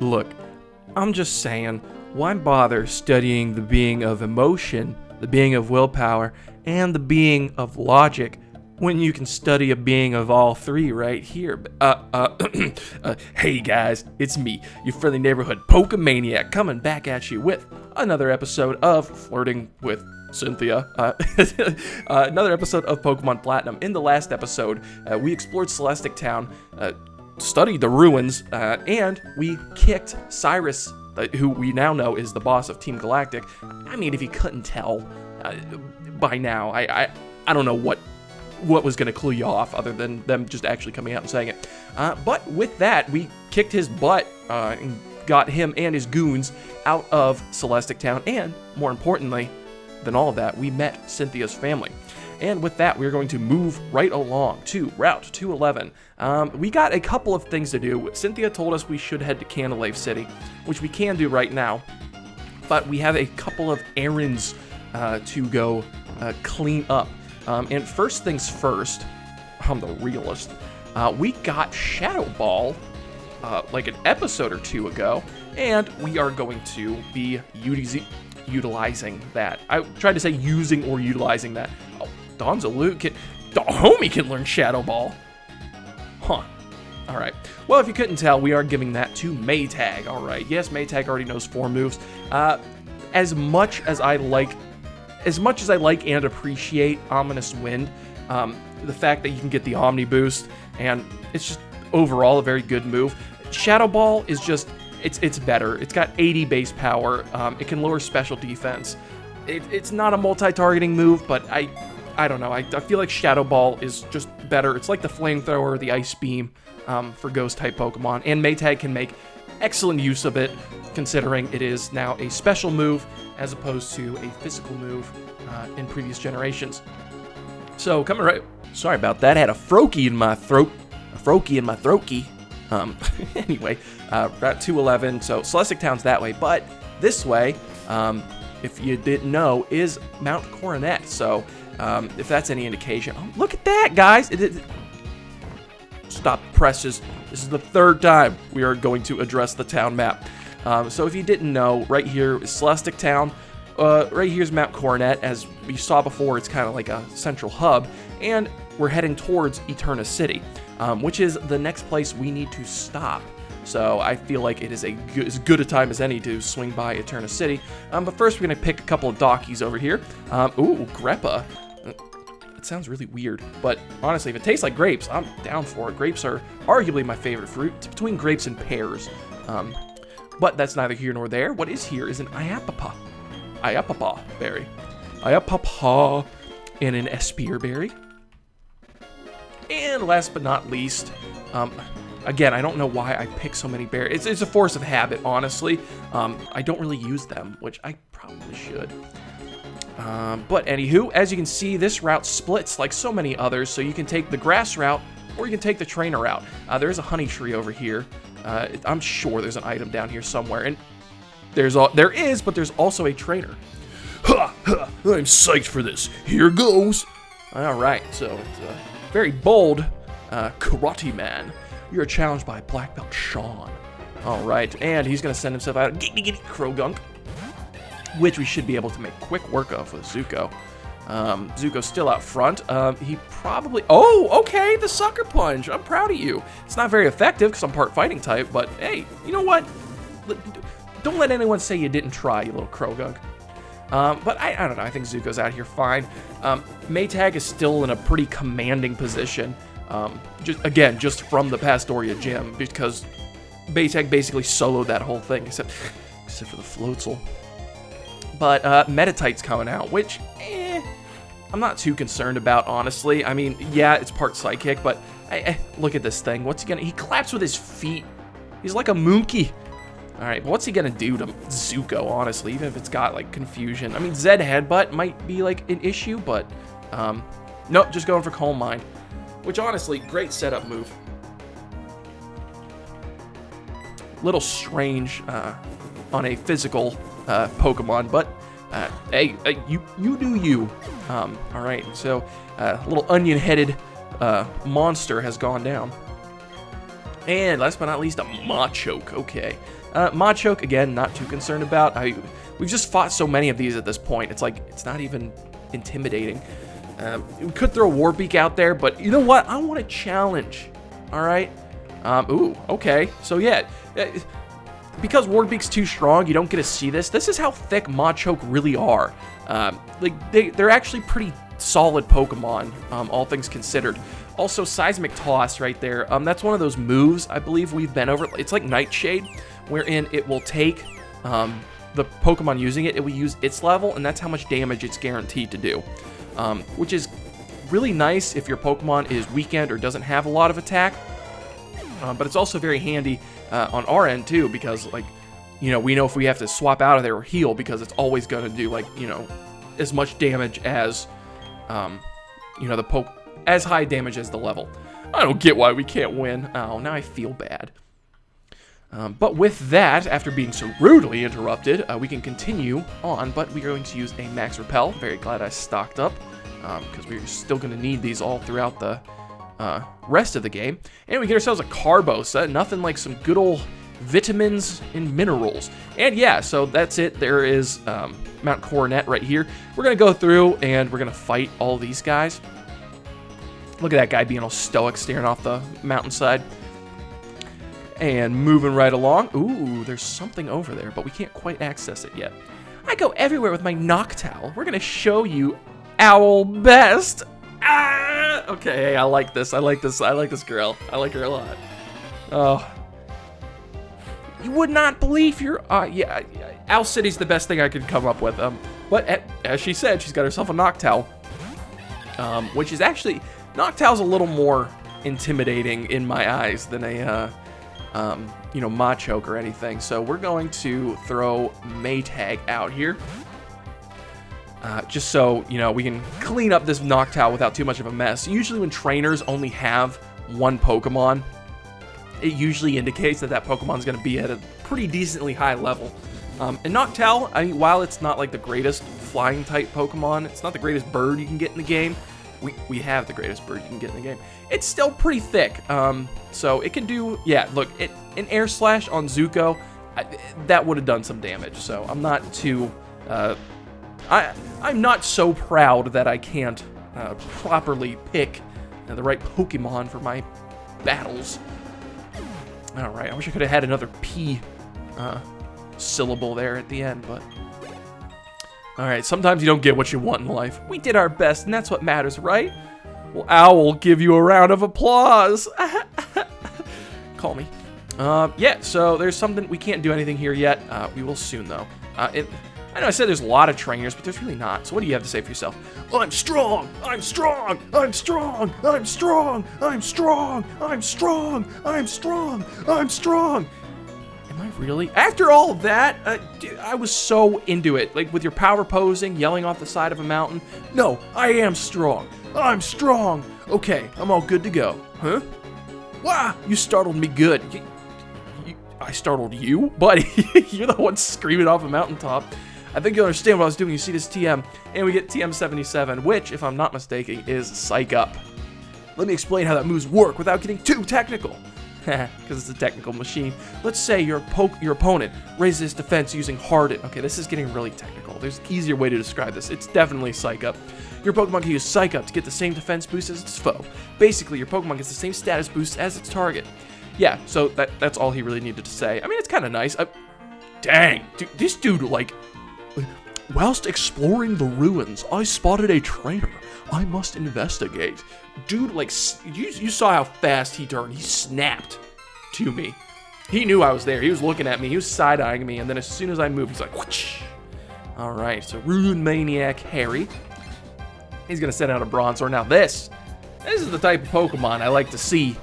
Look, I'm just saying, why bother studying the being of emotion, the being of willpower, and the being of logic when you can study a being of all three right here? Hey guys, it's me, your friendly neighborhood Pokemaniac, coming back at you with another episode of Flirting with Cynthia, another episode of Pokemon Platinum. In the last episode, we explored Celestic Town, studied the ruins, and we kicked Cyrus, who we now know is the boss of Team Galactic. I mean, if you couldn't tell by now, I don't know what was going to clue you off other than them just actually coming out and saying it. But with that, we kicked his butt and got him and his goons out of Celestic Town, and more importantly than all of that, we met Cynthia's family. And with that, we're going to move right along to Route 211. We got a couple of things to do. Cynthia told us we should head to Canalave City, which we can do right now, but we have a couple of errands to go clean up. And first things first, I'm the realist, we got Shadow Ball like an episode or two ago, and we are going to be utilizing that. I tried to say using or utilizing that. Oh, Donzaloo the homie can learn Shadow Ball. Huh. Alright. Well, if you couldn't tell, we are giving that to Maytag. Alright. Yes, Maytag already knows 4 moves. As much as I like and appreciate Ominous Wind, the fact that you can get the Omni Boost, and it's just overall a very good move. Shadow Ball is just, it's better. It's got 80 base power. It can lower special defense. It's not a multi-targeting move, but I don't know. I feel like Shadow Ball is just better. It's like the Flamethrower or the Ice Beam for Ghost-type Pokemon, and Maytag can make excellent use of it, considering it is now a special move as opposed to a physical move in previous generations. So, coming right... Sorry about that. I had a Froakie in my throat. A Froakie in my throakie. Anyway, Route 211, so Celestic Town's that way, but this way, if you didn't know, is Mount Coronet. So, if that's any indication... Oh, look at that, guys! Stop presses. This is the 3rd time we are going to address the town map. So if you didn't know, right here is Celestic Town. Right here's Mount Coronet. As we saw before, it's kind of like a central hub, and we're heading towards Eterna City, which is the next place we need to stop. So I feel like it is as good a time as any to swing by Eterna City. But first, we're going to pick a couple of Dockies over here. Ooh, Greppa. It sounds really weird, but honestly, if it tastes like grapes, I'm down for it. Grapes are arguably my favorite fruit. It's between grapes and pears. But that's neither here nor there. What is here is an Iapapa berry. Iapapa and an Espear berry. And last but not least, again, I don't know why I pick so many berries. It's a force of habit, honestly. I don't really use them, which I probably should. But anywho, as you can see, this route splits like so many others, so you can take the grass route or you can take the trainer route. There is a honey tree over here. I'm sure there's an item down here somewhere, and there is, but there's also a trainer. Ha! Ha! I'm psyched for this. Here goes. All right, so it's a very bold Karate Man. You're challenged by Black Belt Sean. All right, and he's gonna send himself out. Gitty Krogunk, which we should be able to make quick work of with Zuko. Zuko's still out front. He probably... Oh, okay, the Sucker Punch. I'm proud of you. It's not very effective because I'm part fighting type, but hey, you know what? Don't let anyone say you didn't try, you little Krogunk. But I don't know. I think Zuko's out here fine. Maytag is still in a pretty commanding position. Just from the Pastoria Gym, because Maytag basically soloed that whole thing, except for the Floatzel. But Metatite's coming out, which I'm not too concerned about, honestly. I mean, yeah, it's part Psychic, but look at this thing. What's he gonna... He claps with his feet. He's like a monkey. All right, but what's he gonna do to Zuko, honestly, even if it's got, like, confusion? I mean, Zed Headbutt might be, like, an issue, but, nope, just going for Calm Mind, which, honestly, great setup move. Little strange on a physical Pokemon, but, hey, you do you. All right, so, little onion-headed monster has gone down. And last but not least, a Machoke. Okay. Machoke, again, not too concerned about. We've just fought so many of these at this point. It's like, it's not even intimidating. We could throw Warbeak out there, but you know what? I want a challenge. All right? Ooh, okay. So, yeah. Because Warbeak's too strong, you don't get to see this. This is how thick Machoke really are. Like, they're actually pretty solid Pokemon, all things considered. Also, Seismic Toss right there. That's one of those moves I believe we've been over. It's like Nightshade, wherein it will take the Pokemon using it. It will use its level, and that's how much damage it's guaranteed to do. Which is really nice if your Pokemon is weakened or doesn't have a lot of attack. But it's also very handy on our end too, because like, you know, we know if we have to swap out of there or heal, because it's always going to do like, you know, as much damage as, you know, as high damage as the level. I don't get why we can't win. Oh, now I feel bad. But with that, after being so rudely interrupted, we can continue on, but we are going to use a Max Repel. Very glad I stocked up, because we're still going to need these all throughout the rest of the game. And we get ourselves a Carbosa, nothing like some good old vitamins and minerals. And yeah, so that's it. There is Mount Coronet right here. We're going to go through and we're going to fight all these guys. Look at that guy being all stoic, staring off the mountainside. And moving right along. Ooh, there's something over there, but we can't quite access it yet. I go everywhere with my Noctowl. We're going to show you Owl Best. Ah! Okay, I like this. I like this. I like this girl. I like her a lot. Oh. You would not believe yeah, Owl City's the best thing I could come up with. But as she said, she's got herself a Noctowl. Which is actually... Noctowl's a little more intimidating in my eyes than a, you know, Machoke or anything. So we're going to throw Maytag out here. Just so, you know, we can clean up this Noctowl without too much of a mess. Usually when trainers only have one Pokemon, it usually indicates that that Pokemon's going to be at a pretty decently high level. And Noctowl, I mean, while it's not like the greatest flying type Pokemon, it's not the greatest bird you can get in the game. We have the greatest bird you can get in the game. It's still pretty thick, so it can do, yeah, look, an Air Slash on Zuko, that would have done some damage, so I'm not too, I'm not so proud that I can't properly pick the right Pokemon for my battles. Alright, I wish I could have had another P syllable there at the end, but... Alright, sometimes you don't get what you want in life. We did our best, and that's what matters, right? Well, Owl will give you a round of applause. Call me. Yeah, so there's something, we can't do anything here yet. We will soon, though. I know I said there's a lot of trainers, but there's really not. So what do you have to say for yourself? I'm strong! I'm strong! I'm strong! I'm strong! I'm strong! I'm strong! I'm strong! I'm strong! Am I really? After all of that, dude, I was so into it. Like, with your power posing, yelling off the side of a mountain. No, I am strong. I'm strong. Okay, I'm all good to go. Huh? Wow, you startled me good. I startled you? Buddy, you're the one screaming off a mountaintop. I think you'll understand what I was doing. You see this TM, and we get TM77, which, if I'm not mistaken, is Psych Up. Let me explain how that moves work without getting too technical. Because it's a technical machine. Let's say your opponent raises his defense using Harden. Okay, this is getting really technical. There's an easier way to describe this. It's definitely Psych Up. Your Pokemon can use Psych Up to get the same defense boost as its foe. Basically, your Pokemon gets the same status boost as its target. Yeah, so that's all he really needed to say. I mean, it's kind of nice. Dang, dude, this dude, like... Whilst exploring the ruins, I spotted a trainer. I must investigate. Dude, like, you saw how fast he turned. He snapped to me. He knew I was there. He was looking at me. He was side-eyeing me. And then as soon as I moved, he's like, whoosh. All right, so Rune Maniac Harry. He's going to send out a Bronzor. Now this is the type of Pokemon I like to see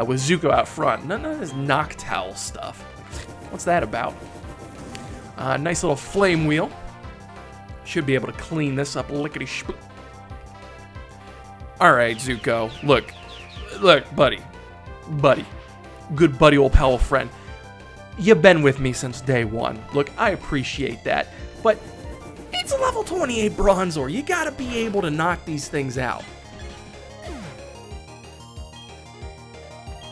with Zuko out front. None of this Noctowl stuff. What's that about? Nice little Flame Wheel. Should be able to clean this up lickety-split. Alright, Zuko. Look, buddy. Good buddy, old pal friend. You've been with me since day one. Look, I appreciate that. But it's a level 28 Bronzor. You gotta be able to knock these things out.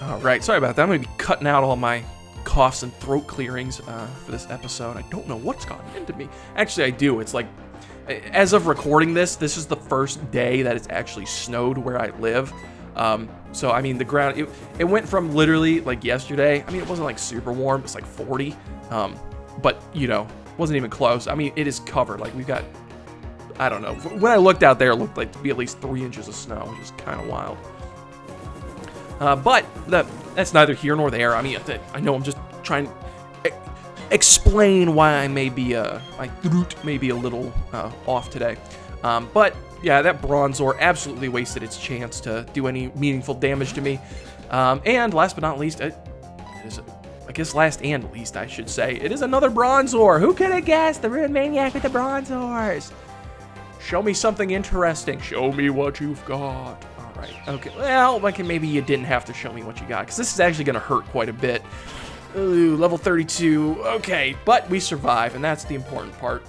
All right, sorry about that. I'm going to be cutting out all my coughs and throat clearings for this episode. I don't know what's gotten into me. Actually, I do. It's like, as of recording this is the first day that it's actually snowed where I live. So, I mean, the ground, it went from literally, like, yesterday. I mean, it wasn't, like, super warm. It's, like, 40. But, you know, wasn't even close. I mean, it is covered. Like, we've got, I don't know. When I looked out there, it looked like to be at least 3 inches of snow, which is kind of wild. But that's neither here nor there. I mean, I know I'm just trying to explain why I may be, my throat may be a little off today. But yeah, that Bronzor absolutely wasted its chance to do any meaningful damage to me. And last but not least, it is, I guess last and least, I should say, it is another Bronzor. Who could have guessed? The Ruined Maniac with the Bronzors. Show me something interesting. Show me what you've got. All right. Okay. Well, like maybe you didn't have to show me what you got, because this is actually going to hurt quite a bit. Ooh, level 32. Okay, but we survive, and that's the important part.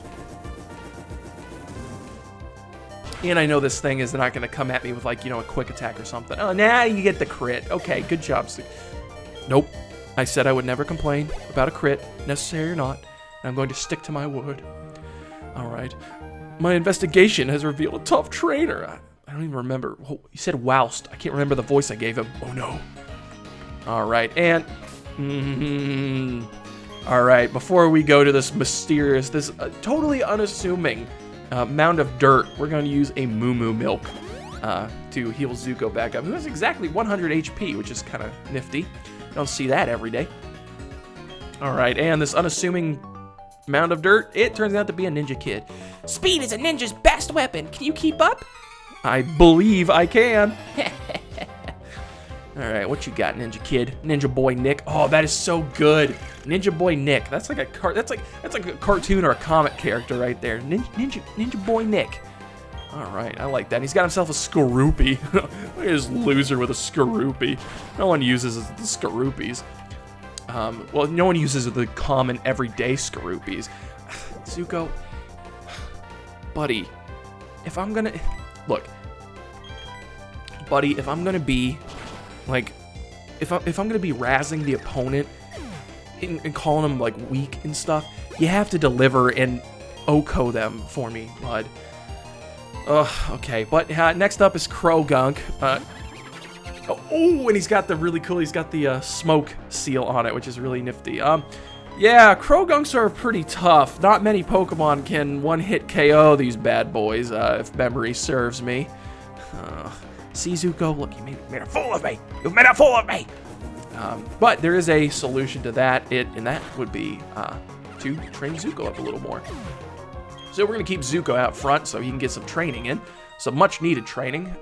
And I know this thing is not going to come at me with, like, you know, a quick attack or something. Oh, now you get the crit. Okay, good job. Nope. I said I would never complain about a crit, necessary or not. And I'm going to stick to my word. All right. My investigation has revealed a tough trainer. I don't even remember. Oh, he said Woust. I can't remember the voice I gave him. Oh, no. All right. And... all right. Before we go to this mysterious, this totally unassuming... mound of dirt, we're going to use a Moo Milk to heal Zuko back up, who has exactly 100 HP, which is kind of nifty. Don't see that every day. All right, and this unassuming mound of dirt, it turns out to be a ninja kid. Speed is a ninja's best weapon. Can you keep up? I believe I can. All right, what you got, Ninja Kid? Ninja Boy Nick. Oh, that is so good. Ninja Boy Nick. That's like a that's like a cartoon or a comic character right there. Ninja Boy Nick. All right, I like that. And he's got himself a Skorupi. Look at this loser with a Skorupi. No one uses the Skorupis. Well, no one uses the common everyday Skorupis. Zuko, buddy, if I'm gonna look, buddy, if I'm gonna be like, if I'm gonna be razzing the opponent and calling them like weak and stuff, you have to deliver and Oko them for me, bud. Okay. But next up is Krogunk. Oh, and he's got the really cool. He's got the smoke seal on it, which is really nifty. Yeah, Krogunks are pretty tough. Not many Pokemon can one-hit KO these bad boys, if memory serves me. See, Zuko, look, you made a fool of me. You've made a fool of me. But there is a solution to that, and that would be to train Zuko up a little more. So we're going to keep Zuko out front so he can get some training in, some much-needed training.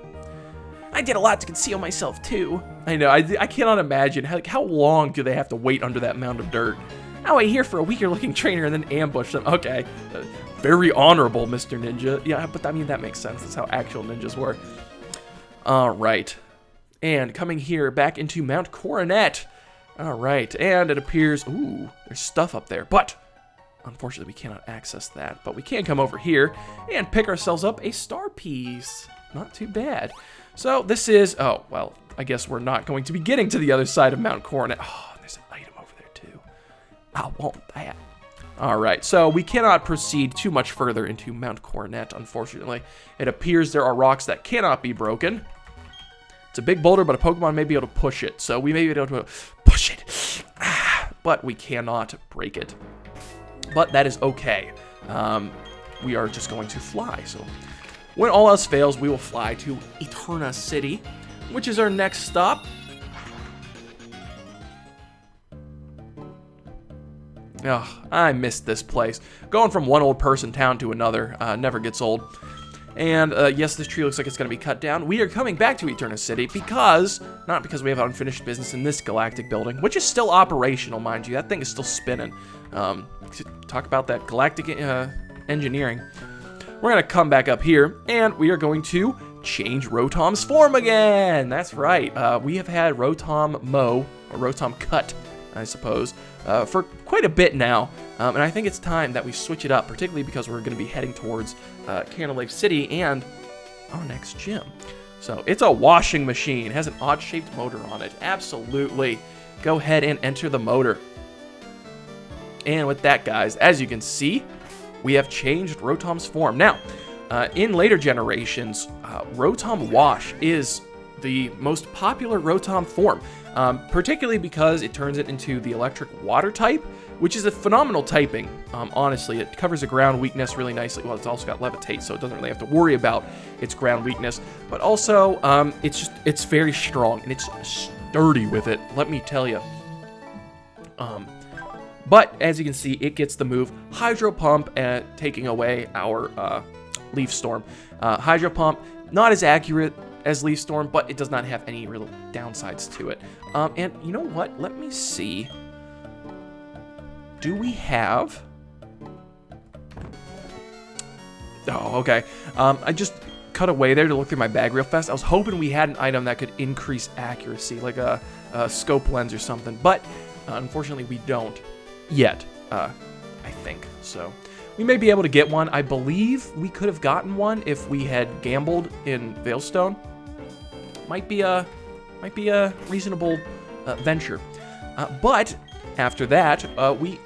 I did a lot to conceal myself, too. I know, I cannot imagine, how long do they have to wait under that mound of dirt? I'll wait here for a weaker-looking trainer and then ambush them. Okay, very honorable, Mr. Ninja. Yeah, but I mean, that makes sense. That's how actual ninjas work. All right. And coming here back into Mount Coronet. All right. And it appears, ooh, there's stuff up there. But unfortunately, we cannot access that. But we can come over here and pick ourselves up a star piece. Not too bad. So this is, oh, well, I guess we're not going to be getting to the other side of Mount Coronet. Oh, there's an item over there too. I want that. All right, so we cannot proceed too much further into Mount Coronet, unfortunately. It appears there are rocks that cannot be broken. It's a big boulder, but a Pokemon may be able to push it. So we may be able to push it, but we cannot break it. But that is okay. We are just going to fly. So when all else fails, we will fly to Eterna City, which is our next stop. Oh, I missed this place. Going from one old person town to another never gets old. And yes, this tree looks like it's going to be cut down. We are coming back to Eterna City because, not because we have unfinished business in this Galactic building, which is still operational, mind you. That thing is still spinning. Talk about that Galactic engineering. We're going to come back up here, and we are going to change Rotom's form again. That's right. We have had Rotom Mo, or Rotom Cut, I suppose, for quite a bit now, and I think it's time that we switch it up, particularly because we're going to be heading towards Canalave City and our next gym. So it's a washing machine. It has an odd-shaped motor on it. Absolutely. Go ahead and enter the motor. And with that, guys, as you can see, we have changed Rotom's form. Now, in later generations, Rotom Wash is the most popular Rotom form, particularly because it turns it into the electric water type, which is a phenomenal typing. Honestly, it covers a ground weakness really nicely. Well, it's also got levitate, so it doesn't really have to worry about its ground weakness. But also, it's very strong and it's sturdy with it. Let me tell you. But as you can see, it gets the move Hydro Pump, taking away our Leaf Storm. Hydro Pump, not as accurate as Leaf Storm, but it does not have any real downsides to it. And you know what? Let me see. Do we have... Oh, okay. I just cut away there to look through my bag real fast. I was hoping we had an item that could increase accuracy, like a scope lens or something, but unfortunately we don't yet, I think. So we may be able to get one. I believe we could have gotten one if we had gambled in Veilstone. Might be a reasonable venture. But after that,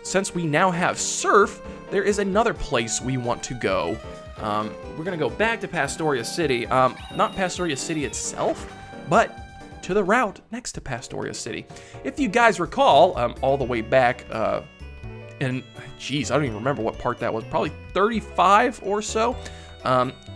since we now have Surf, there is another place we want to go. We're gonna go back to Pastoria City. Not Pastoria City itself, but to the route next to Pastoria City. If you guys recall, all the way back, and geez, I don't even remember what part that was. Probably 35 or so.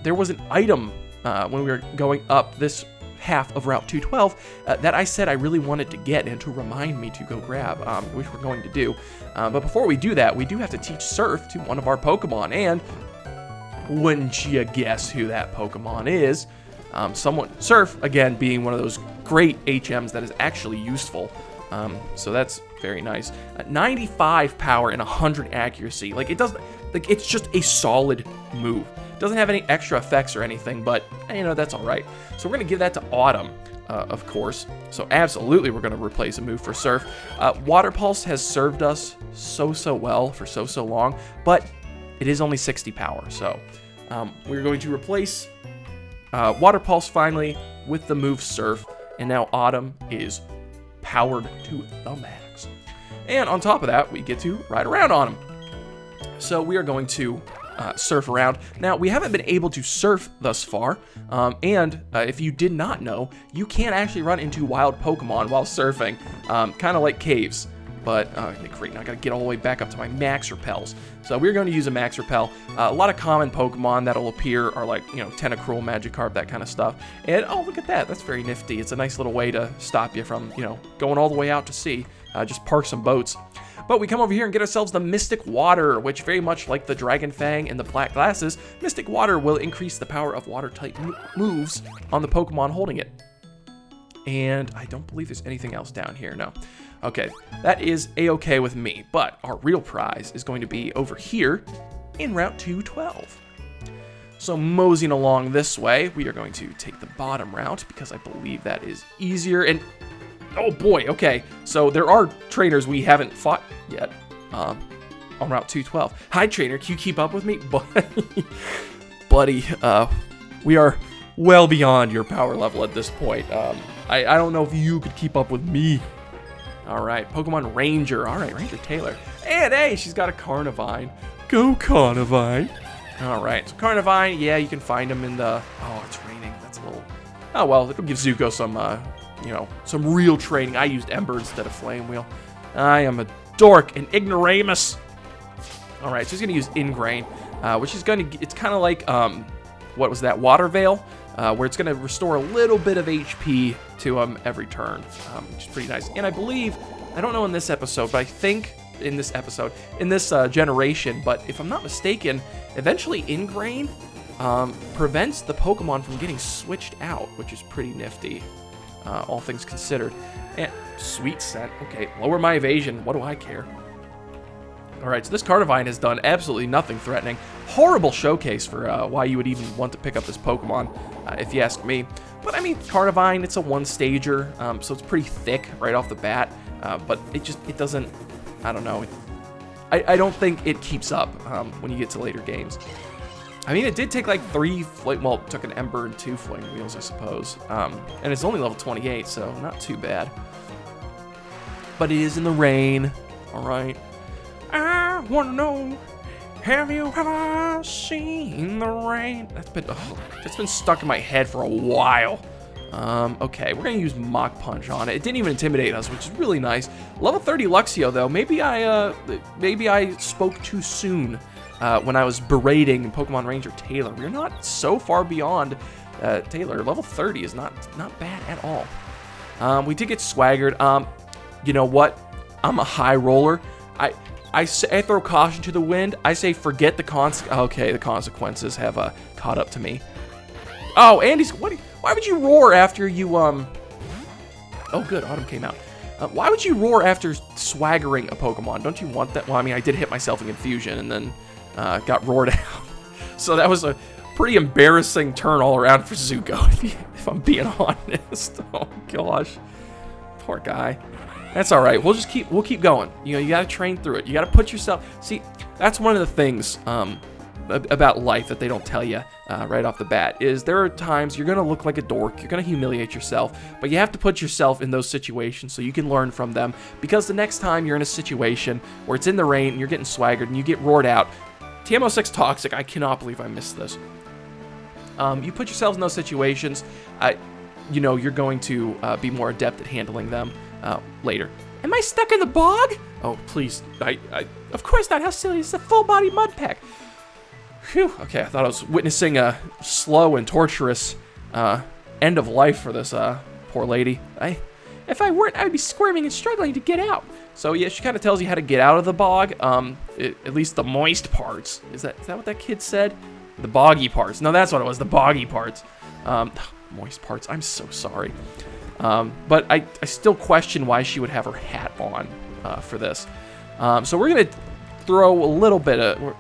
There was an item when we were going up this half of Route 212 that I said I really wanted to get and to remind me to go grab, which we're going to do. But before we do that, we do have to teach Surf to one of our Pokemon, and wouldn't you guess who that Pokemon is? Surf, again, being one of those great HMs that is actually useful. So that's very nice. 95 power and 100 accuracy. Like, it doesn't, like, it's just a solid move. Doesn't have any extra effects or anything, but, you know, that's all right. So we're going to give that to Autumn, of course. So absolutely we're going to replace a move for Surf. Water Pulse has served us so well for so long, but it is only 60 power. So we're going to replace Water Pulse finally with the move Surf, and now Autumn is powered to the max. And on top of that, we get to ride around on him. So we are going to surf around. Now, we haven't been able to surf thus far, and if you did not know, you can actually run into wild Pokemon while surfing, kind of like caves. But, great, now I gotta get all the way back up to my max repels. So we're going to use a max repel. A lot of common Pokemon that'll appear are like, you know, Tentacruel, Magikarp, that kind of stuff. And, oh, look at that, that's very nifty. It's a nice little way to stop you from, you know, going all the way out to sea. Just park some boats. But we come over here and get ourselves the Mystic Water, which very much like the Dragon Fang and the Black Glasses, Mystic Water will increase the power of water-type moves on the Pokemon holding it. And I don't believe there's anything else down here, no. Okay, that is a-okay with me, but our real prize is going to be over here in Route 212. So moseying along this way, we are going to take the bottom route because I believe that is easier. And oh boy, okay, so there are trainers we haven't fought yet on Route 212. Hi trainer, can you keep up with me? Buddy, we are well beyond your power level at this point. I don't know if you could keep up with me. All right, Pokemon Ranger. All right, Ranger Taylor. And hey, she's got a Carnivine. Go Carnivine. All right, so Carnivine, yeah, you can find them in the... Oh, it's raining. That's a little... Oh, well, it'll give Zuko some, you know, some real training. I used Ember instead of Flame Wheel. I am a dork, an ignoramus. All right, so he's going to use Ingrain, which is going to... It's kind of like, what was that, Water Veil? Where it's going to restore a little bit of HP to him every turn, which is pretty nice. And I believe, I don't know in this episode, but I think in this episode, in this generation, but if I'm not mistaken, eventually Ingrain prevents the Pokemon from getting switched out, which is pretty nifty, all things considered. And Sweet Scent, okay, lower my evasion, what do I care? Alright, so this Carnivine has done absolutely nothing threatening. Horrible showcase for why you would even want to pick up this Pokemon, if you ask me. But I mean, Carnivine, it's a one-stager, so it's pretty thick right off the bat. But it doesn't, I don't know. I don't think it keeps up when you get to later games. I mean, it did take like 3 well, it took an Ember and 2 Flame Wheels, I suppose. And it's only level 28, so not too bad. But it is in the rain. All right. I want to know, have you ever seen the rain? That's been stuck in my head for a while. Okay, we're gonna use Mach Punch on it. It didn't even intimidate us, which is really nice. Level 30 Luxio, though. Maybe I spoke too soon when I was berating Pokemon Ranger Taylor. We're not so far beyond Taylor. Level 30 is not bad at all. We did get swaggered. You know what? I'm a high roller. I throw caution to the wind. I say forget the the consequences have caught up to me. Oh, Andy's why would you roar after you Oh, good, Autumn came out. Why would you roar after swaggering a Pokemon? Don't you want that? Well, I mean, I did hit myself in Confusion and then got roared out. So that was a pretty embarrassing turn all around for Zuko, if I'm being honest. Oh gosh, poor guy. That's all right. We'll keep going. You know, you got to train through it. You got to put yourself. See, that's one of the things about life that they don't tell you right off the bat. Is there are times you're gonna look like a dork. You're gonna humiliate yourself, but you have to put yourself in those situations so you can learn from them. Because the next time you're in a situation where it's in the rain and you're getting swaggered and you get roared out, TM06 Toxic. I cannot believe I missed this. You put yourselves in those situations. You know, you're going to be more adept at handling them later. Am I stuck in the bog? Oh, please. Of course not. How silly. It's a full-body mud pack. Phew. Okay, I thought I was witnessing a slow and torturous end of life for this poor lady. If I weren't, I would be squirming and struggling to get out. So yeah, she kind of tells you how to get out of the bog. At least the moist parts. Is that what that kid said? The boggy parts. No, that's what it was. The boggy parts. Moist parts. I'm so sorry. But I still question why she would have her hat on for this. So we're gonna throw a little bit of.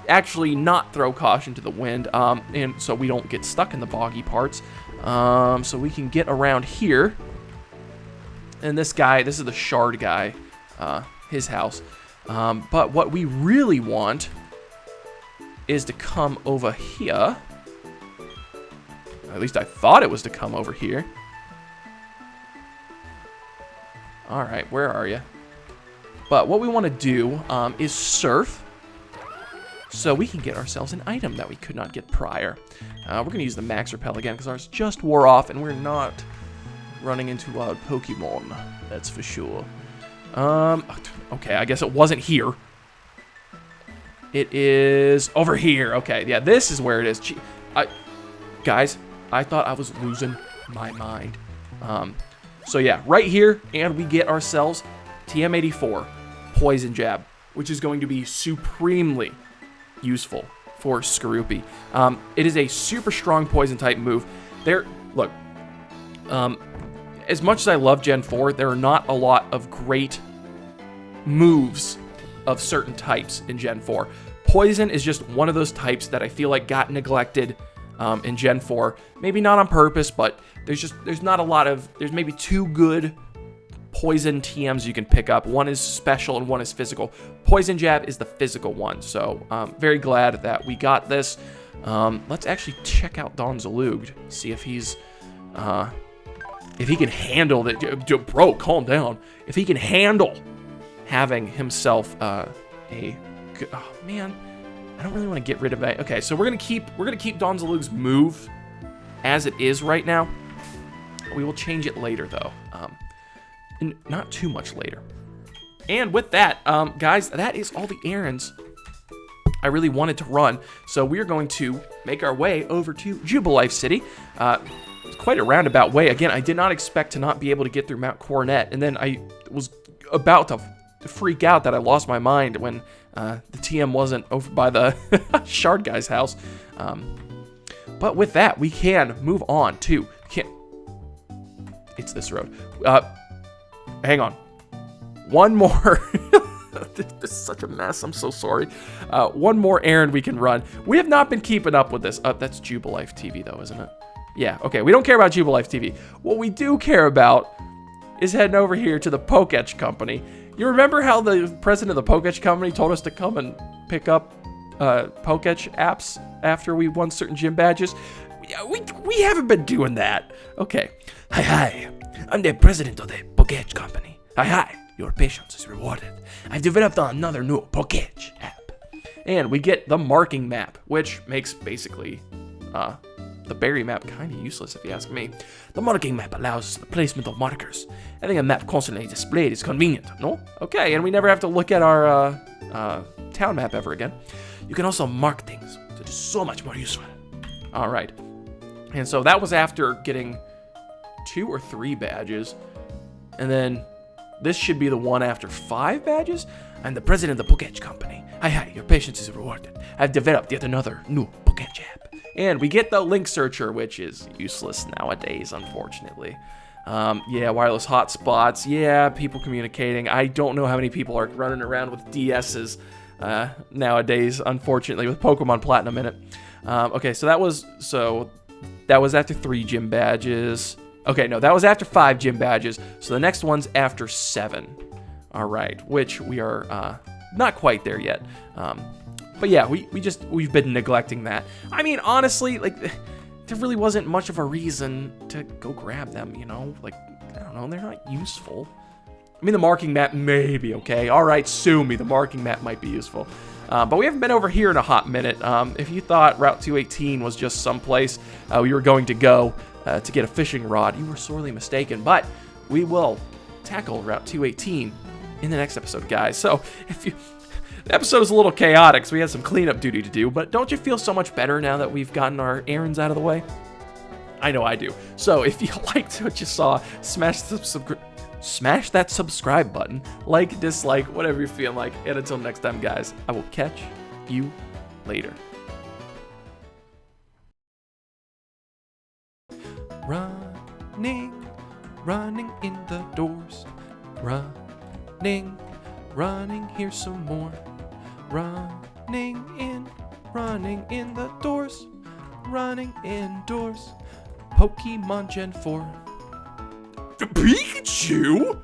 Actually not throw caution to the wind, and so we don't get stuck in the boggy parts. So we can get around here. And this is the shard guy, his house. But what we really want is to come over here. At least I thought it was to come over here. All right, where are you? But what we want to do is surf. So we can get ourselves an item that we could not get prior. We're going to use the Max Repel again because ours just wore off and we're not running into wild Pokemon. That's for sure. Okay, I guess it wasn't here. It is over here. Okay, yeah, this is where it is. Guys, I thought I was losing my mind. So yeah, right here, and we get ourselves TM84 Poison Jab, which is going to be supremely useful for Skorupi. It is a super strong poison type move. Look, as much as I love Gen 4, there are not a lot of great moves of certain types in Gen 4. Poison is just one of those types that I feel like got neglected in Gen 4. Maybe not on purpose, but there's not a lot of, there's maybe 2 good poison TMs you can pick up. One is special and one is physical. Poison Jab is the physical one, so very glad that we got this. Let's actually check out Donzalugd, see if he's if he can handle that. Bro, calm down. If he can handle having himself oh man, I don't really want to get rid of it. Okay, so we're gonna keep Donzalugd's move as it is right now. We will change it later though. And not too much later. And with that, guys, that is all the errands I really wanted to run. So we're going to make our way over to Jubilife City. It's quite a roundabout way. Again, I did not expect to not be able to get through Mount Coronet. And then I was about to freak out that I lost my mind when the TM wasn't over by the Shard guy's house. But with that, we can move on to... It's this road. Hang on. One more. This is such a mess. I'm so sorry. One more errand we can run. We have not been keeping up with this. That's Jubilife TV, though, isn't it? Yeah, okay. We don't care about Jubilife TV. What we do care about is heading over here to the Poketch Company. You remember how the president of the Poketch Company told us to come and pick up Poketch apps after we won certain gym badges. We haven't been doing that. Okay. Hi. I'm the president of the Poketch company. Hi. Your patience is rewarded. I've developed another new Poketch app. And we get the marking map, which makes basically the berry map kind of useless if you ask me. The marking map allows the placement of markers. Having a map constantly displayed is convenient, no? Okay, and we never have to look at our town map ever again. You can also mark things, so it's so much more useful. All right. And so that was after getting 2 or 3 badges. And then this should be the one after 5 badges. I'm the president of the Poketch company. Hi, your patience is rewarded. I've developed yet another new Poketch app. And we get the link searcher, which is useless nowadays, unfortunately. Yeah, wireless hotspots. Yeah, people communicating. I don't know how many people are running around with DSs nowadays, unfortunately, with Pokemon Platinum in it. Okay, so that was after 3 gym badges. Okay, no, that was after 5 gym badges. So the next one's after 7. All right, which we are not quite there yet. But yeah, we've been neglecting that. I mean, honestly, like, there really wasn't much of a reason to go grab them, you know? Like, I don't know, they're not useful. I mean, the marking map may be okay. All right, sue me, the marking map might be useful. But we haven't been over here in a hot minute. If you thought Route 218 was just someplace we were going to go to get a fishing rod, you were sorely mistaken. But we will tackle Route 218 in the next episode, guys. So the episode is a little chaotic, so we had some cleanup duty to do, but don't you feel so much better now that we've gotten our errands out of the way? I know I do. So if you liked what you saw, smash that subscribe button, like, dislike, whatever you're feeling like, and until next time, guys, I will catch you later. Running in the doors, running, here's some more. Running in the doors, running indoors. Pokemon Gen 4. Pikachu?